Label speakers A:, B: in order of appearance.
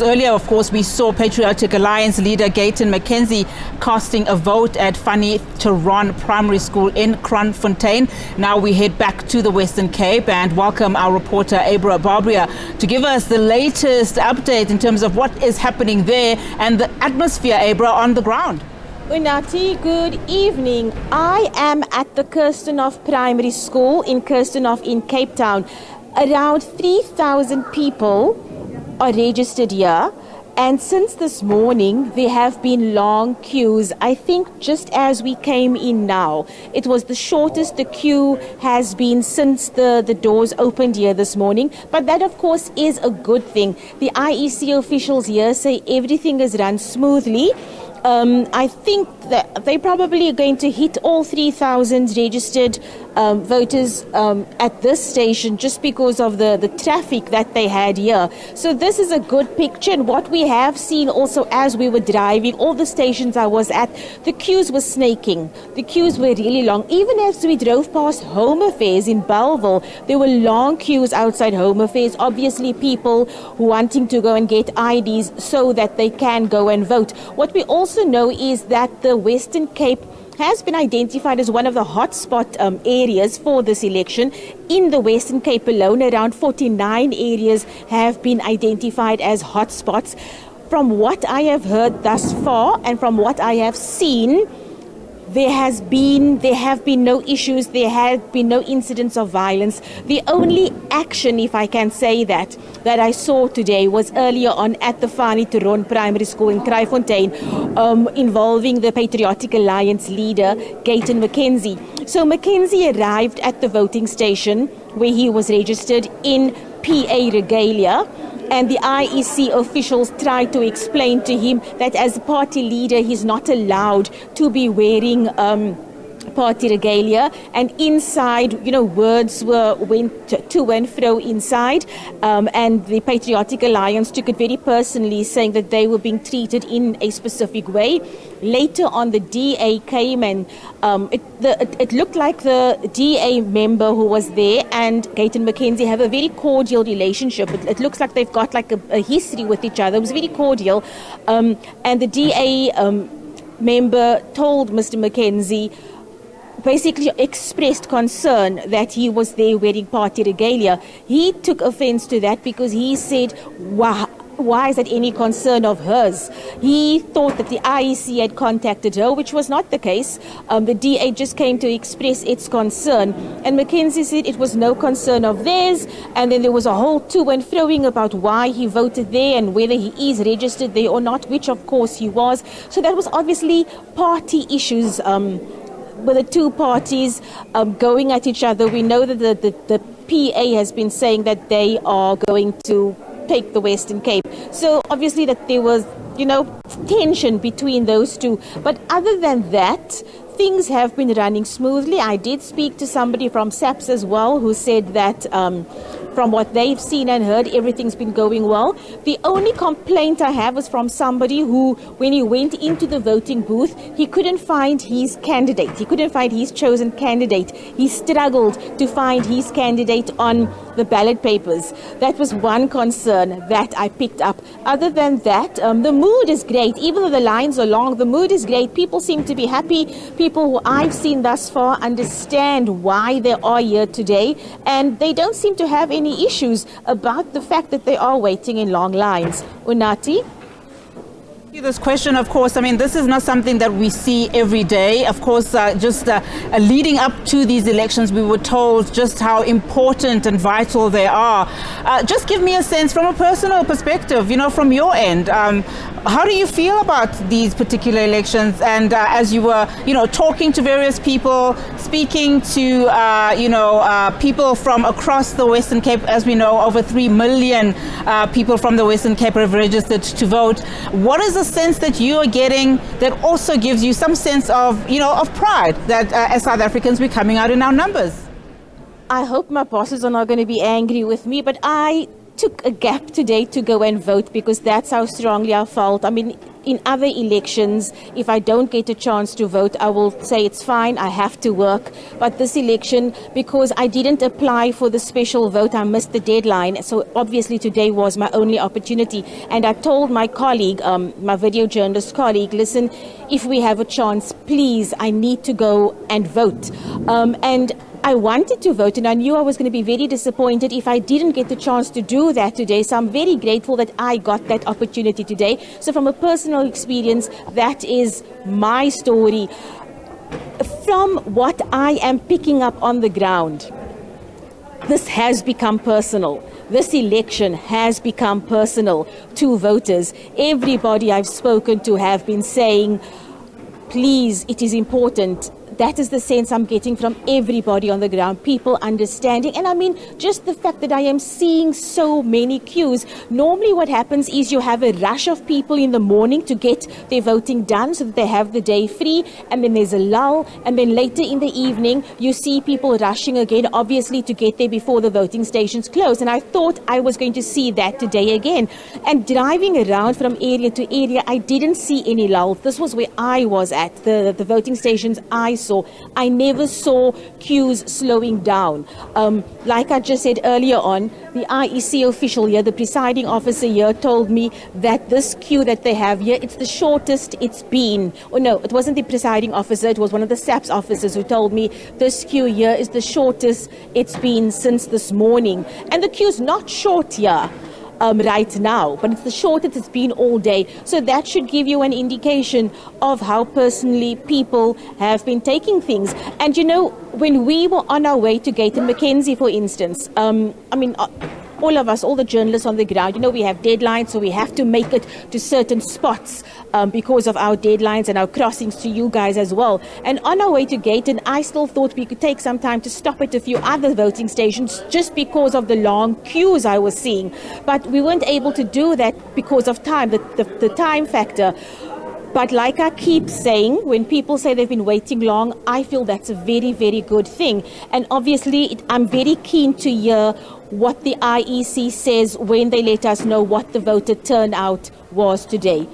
A: Earlier, of course, we saw Patriotic Alliance leader Gayton Mckenzie casting a vote at Fanie Theron Primary School in Kraaifontein. Now we head back to the Western Cape and welcome our reporter Abra Barbier to give us the latest update in terms of what is happening there and the atmosphere, Abra, on the ground.
B: Unati, good evening. I am at the Kraaifontein Primary School in Kraaifontein in Cape Town. Around 3,000 people are registered here, and since this morning there have been long queues. I think just as we came in now, it was the shortest the queue has been since the doors opened here this morning, but that of course is a good thing. The IEC officials here say everything is run smoothly. I think that they probably are going to hit all 3,000 registered voters at this station just because of the traffic that they had here. So this is a good picture. And what we have seen also as we were driving, all the stations I was at, the queues were snaking. The queues were really long. Even as we drove past Home Affairs in Bellville, there were long queues outside Home Affairs. Obviously people wanting to go and get IDs so that they can go and vote. What we also know is that the Western Cape has been identified as one of the hotspot areas for this election. In the Western Cape alone, around 49 areas have been identified as hotspots. From what I have heard thus far and from what I have seen, there have been no issues, there have been no incidents of violence. The only action, if I can say that I saw today was earlier on at the Fanie Theron Primary School in Kraaifontein, involving the Patriotic Alliance leader, Gayton Mckenzie. So Mckenzie arrived at the voting station where he was registered in PA regalia, and the IEC officials tried to explain to him that as a party leader, he's not allowed to be wearing party regalia, and inside, words went to and fro inside, and the Patriotic Alliance took it very personally, saying that they were being treated in a specific way. Later on, the DA came, and it looked like the DA member who was there and Gayton Mckenzie have a very cordial relationship. It looks like they've got like a history with each other. It was very cordial, and the DA member told Mr. Mckenzie, basically expressed concern that he was there wearing party regalia. He took offense to that because he said, why is that any concern of hers? He thought that the IEC had contacted her, which was not the case. The DA just came to express its concern, and Mckenzie said it was no concern of theirs, and then there was a whole to and froing about why he voted there and whether he is registered there or not, which of course he was. So that was obviously party issues, with the two parties going at each other. We know that the PA has been saying that they are going to take the Western Cape. So obviously that there was, tension between those two. But other than that, things have been running smoothly. I did speak to somebody from SABC as well who said that from what they've seen and heard, everything's been going well. The only complaint I have is from somebody who, when he went into the voting booth, he couldn't find his candidate. He couldn't find his chosen candidate. He struggled to find his candidate on the ballot papers. That was one concern that I picked up. Other than that, the mood is great. Even though the lines are long, the mood is great. People seem to be happy. People who I've seen thus far understand why they are here today, and they don't seem to have any issues about the fact that they are waiting in long lines. Unati?
A: This question, of course, this is not something that we see every day. Of course, just leading up to these elections, we were told just how important and vital they are. Just give me a sense from a personal perspective, from your end. How do you feel about these particular elections? And as you were, talking to various people, speaking to, people from across the Western Cape, as we know, over 3 million people from the Western Cape have registered to vote. What is the sense that you are getting that also gives you some sense of, of pride that as South Africans we're coming out in our numbers?
B: I hope my bosses are not going to be angry with me, but I took a gap today to go and vote because that's how strongly I felt. in other elections, if I don't get a chance to vote, I will say it's fine, I have to work. But this election, because I didn't apply for the special vote, I missed the deadline. So obviously today was my only opportunity. And I told my colleague, my video journalist colleague, listen, if we have a chance, please, I need to go and vote. And I wanted to vote, and I knew I was going to be very disappointed if I didn't get the chance to do that today. So I'm very grateful that I got that opportunity today. So from a personal experience, that is my story. From what I am picking up on the ground, this has become personal. This election has become personal to voters. Everybody I've spoken to have been saying, please, it is important. That is the sense I'm getting from everybody on the ground, people understanding. And I mean, just the fact that I am seeing so many queues. Normally what happens is you have a rush of people in the morning to get their voting done so that they have the day free. And then there's a lull. And then later in the evening, you see people rushing again, obviously to get there before the voting stations close. And I thought I was going to see that today again. And driving around from area to area, I didn't see any lull. This was where I was at, the voting stations I saw. I never saw queues slowing down. Like I just said earlier on, the IEC official here, the presiding officer here, told me that this queue that they have here, it's the shortest it's been. Oh no, it wasn't the presiding officer, it was one of the SABC officers who told me this queue here is the shortest it's been since this morning. And the queue's not short here right now, but it's the shortest it's been all day. So that should give you an indication of how personally people have been taking things. And you know, when we were on our way to Gayton Mckenzie, for instance, all of us, all the journalists on the ground, you know, we have deadlines, so we have to make it to certain spots because of our deadlines and our crossings to you guys as well. And on our way to Gayton, I still thought we could take some time to stop at a few other voting stations just because of the long queues I was seeing. But we weren't able to do that because of time, the time factor. But like I keep saying, when people say they've been waiting long, I feel that's a very, very good thing. And obviously, I'm very keen to hear what the IEC says when they let us know what the voter turnout was today.